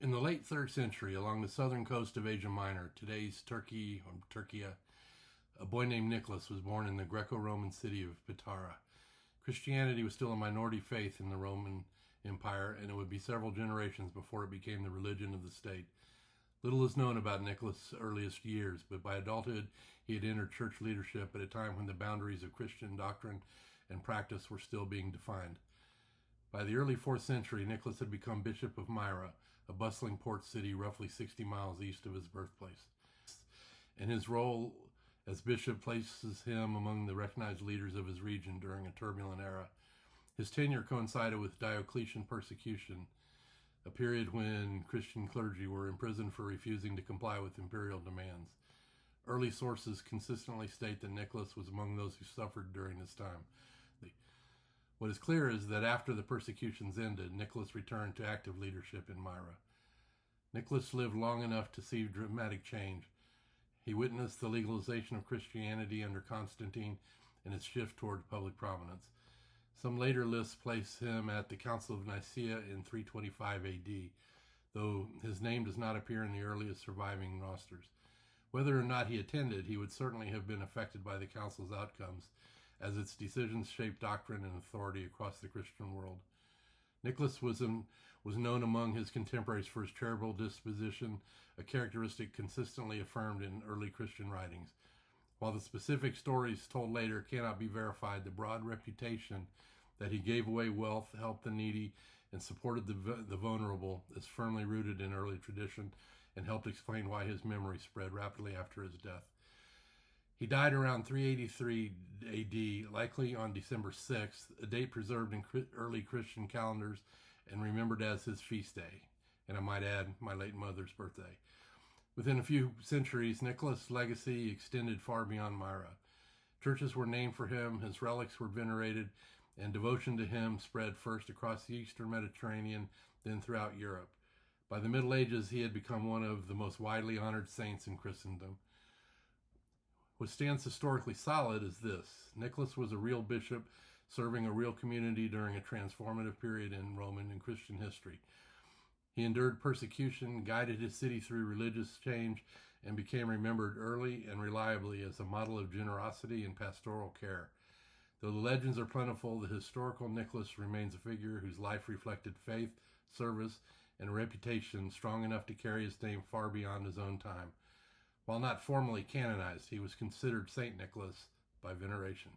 In the late 3rd century, along the southern coast of Asia Minor, today's Turkey or Turkey, a boy named Nicholas was born in the Greco-Roman city of Patara. Christianity was still a minority faith in the Roman Empire, and it would be several generations before it became the religion of the state. Little is known about Nicholas' earliest years, but by adulthood he had entered church leadership at a time when the boundaries of Christian doctrine and practice were still being defined. By the early 4th century, Nicholas had become Bishop of Myra, a bustling port city roughly 60 miles east of his birthplace. And his role as bishop places him among the recognized leaders of his region during a turbulent era. His tenure coincided with Diocletian persecution, a period when Christian clergy were imprisoned for refusing to comply with imperial demands. Early sources consistently state that Nicholas was among those who suffered during this time. What is clear is that after the persecutions ended, Nicholas returned to active leadership in Myra. Nicholas lived long enough to see dramatic change. He witnessed the legalization of Christianity under Constantine and its shift toward public prominence. Some later lists place him at the Council of Nicaea in 325 AD, though his name does not appear in the earliest surviving rosters. Whether or not he attended, he would certainly have been affected by the council's outcomes, as its decisions shaped doctrine and authority across the Christian world. Nicholas was known among his contemporaries for his charitable disposition, a characteristic consistently affirmed in early Christian writings. While the specific stories told later cannot be verified, the broad reputation that he gave away wealth, helped the needy, and supported the vulnerable is firmly rooted in early tradition and helped explain why his memory spread rapidly after his death. He died around 383 AD, likely on December 6th, a date preserved in early Christian calendars and remembered as his feast day, and I might add, my late mother's birthday. Within a few centuries, Nicholas' legacy extended far beyond Myra. Churches were named for him, his relics were venerated, and devotion to him spread first across the eastern Mediterranean, then throughout Europe. By the Middle Ages, he had become one of the most widely honored saints in Christendom. What stands historically solid is this: Nicholas was a real bishop serving a real community during a transformative period in Roman and Christian history. He endured persecution, guided his city through religious change, and became remembered early and reliably as a model of generosity and pastoral care. Though the legends are plentiful, the historical Nicholas remains a figure whose life reflected faith, service, and a reputation strong enough to carry his name far beyond his own time. While not formally canonized, he was considered Saint Nicholas by veneration.